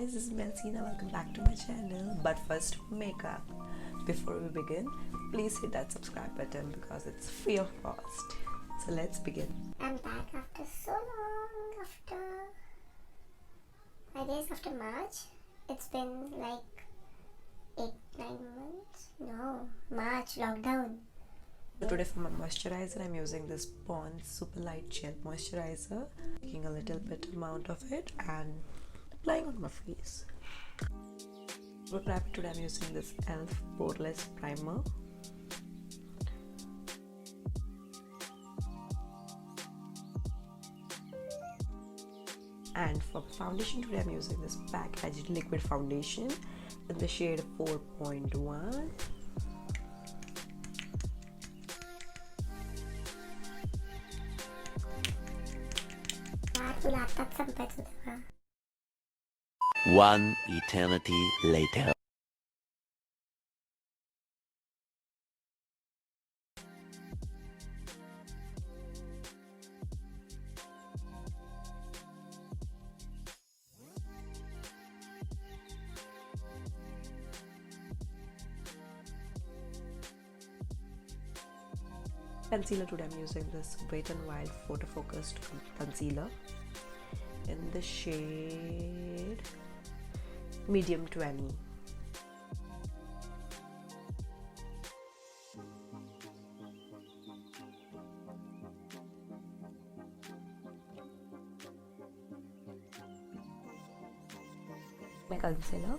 guys, this is Alsena. Welcome back to my channel. But first, makeup. Before we begin, please hit that subscribe button because it's free of cost. So let's begin. I'm back after so long, I guess after March. It's been like 8-9 months. No, March lockdown. So today for my moisturizer, I'm using this Pond's Super Light Gel Moisturizer. Taking a little bit amount of it and applying on my face. For prep today, I'm using this e.l.f. Poreless Primer. And for foundation today, I'm using this Pack Edged Liquid Foundation in the shade 4.1. One eternity later. Concealer today, I'm using this Wet n Wild Photo Focused Concealer in the shade medium 20. My concealer.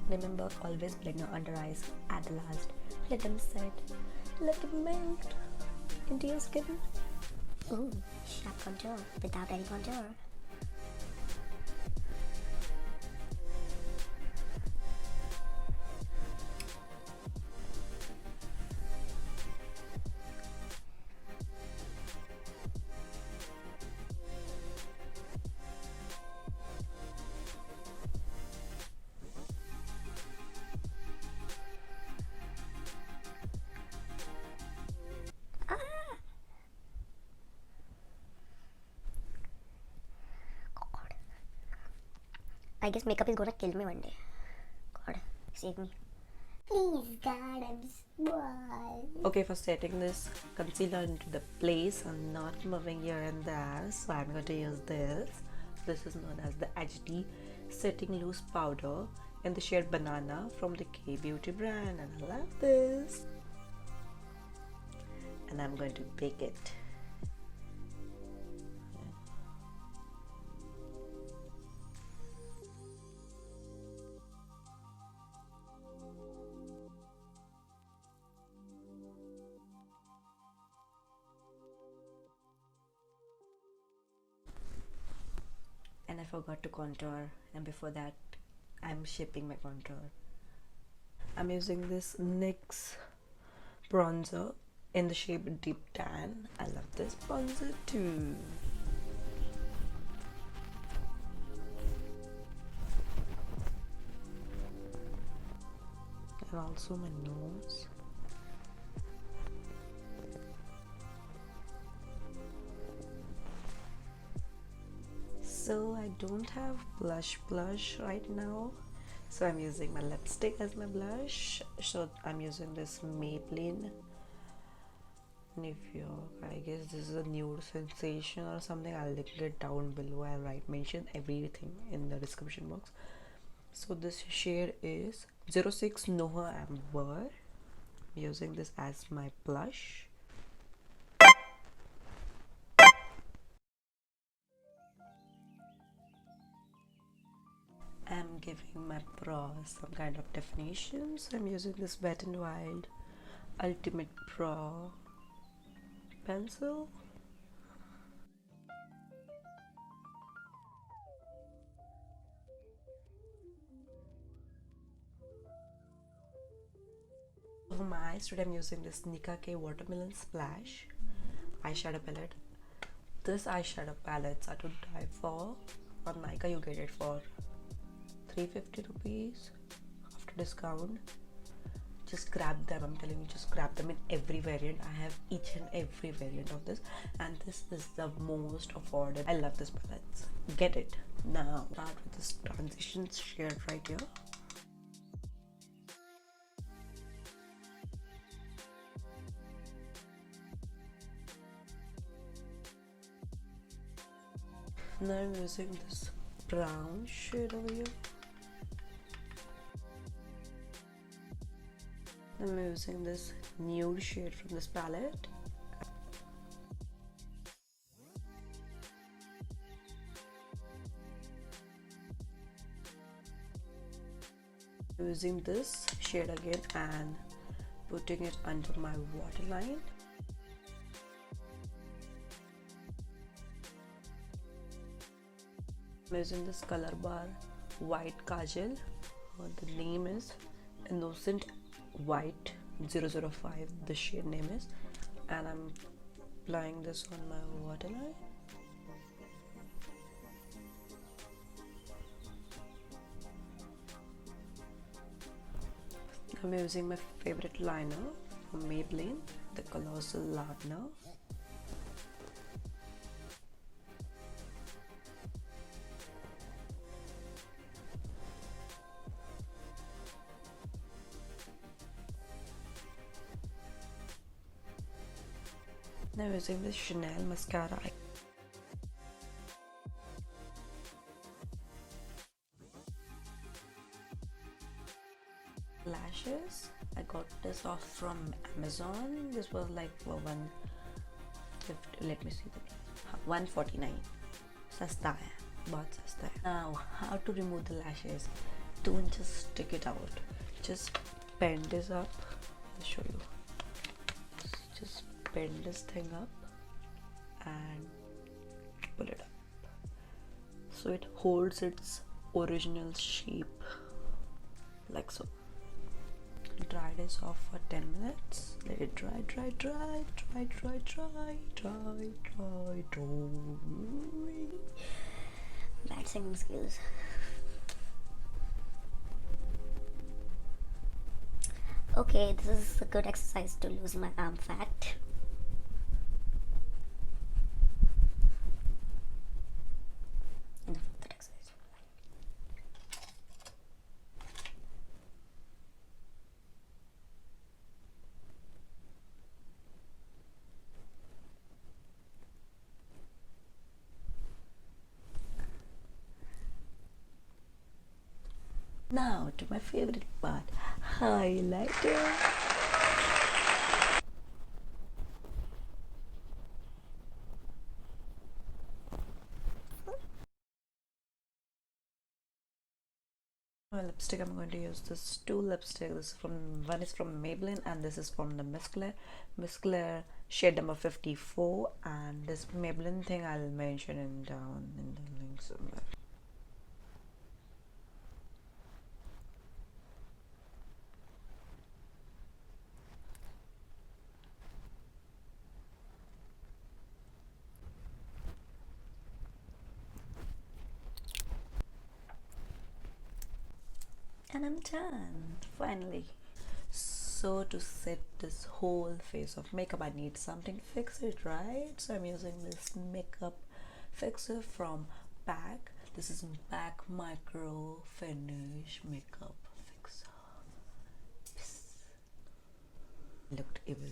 Remember, always blend your under eyes at the last. Let them set, let them melt into your skin. Ooh, sharp contour without any contour. I guess makeup is gonna kill me one day. God, save me. Please, God, I'm small. Okay, for setting this concealer into the place and not moving here and there, so I'm going to use this. This is known as the HD Setting Loose Powder in the shade Banana from the K Beauty brand, and I love this. And I'm going to bake it. And I forgot to contour, and before that I'm shaping my contour. I'm using this NYX bronzer in the shade Deep Tan. I love this bronzer too. And also my nose. So I don't have blush right now, so I'm using my lipstick as my blush. So I'm using this Maybelline New York. I guess this is a nude sensation or something. I'll link it down below. I'll mention everything in the description box. So this shade is 06 Noah Amber. I'm using this as my blush. I'm giving my brows some kind of definition, so I'm using this Wet n Wild Ultimate Brow Pencil. For my eyes today, I'm using this Nicka Watermelon Splash eyeshadow palette. This eyeshadow palettes are to die for. On Nicka you get it for 350 rupees after discount. just grab them. I'm telling you, just grab them in every variant. I have each and every variant of this, and this is the most affordable. I love this palette. Get it now. Start with this transition shade right here. Now I'm using this brown shade over here. I'm using this nude shade from this palette. Using this shade again and putting it under my waterline. I'm using this color bar white kajal. The name is Innocent White 005. The shade name is, and I'm applying this on my waterline. I'm using my favorite liner from Maybelline, the Colossal Liner. Now using this Chanel mascara. Lashes, I got this off from Amazon. This was like for 150, let me see the price, 149. Sasta hai, bahut sasta hai. Now how to remove the lashes? Don't just stick it out, just bend this up. I'll show you. Just bend this thing up and pull it up so it holds its original shape, like so. Dry this off for 10 minutes. Let it dry. Bad singing skills. Okay, this is a good exercise to lose my arm fat. Enough of that exercise. Now to my favorite part, highlighter. My lipstick, I'm going to use this two lipstick. This is one is from Maybelline and this is from the Miss Claire shade number 54, and this Maybelline thing I'll mention it down in the link somewhere. And I'm done finally. So to set this whole face of makeup, I need something to fix it, right? So I'm using this makeup fixer from PAC. This is PAC Micro Finish Makeup Fixer. Looked evil.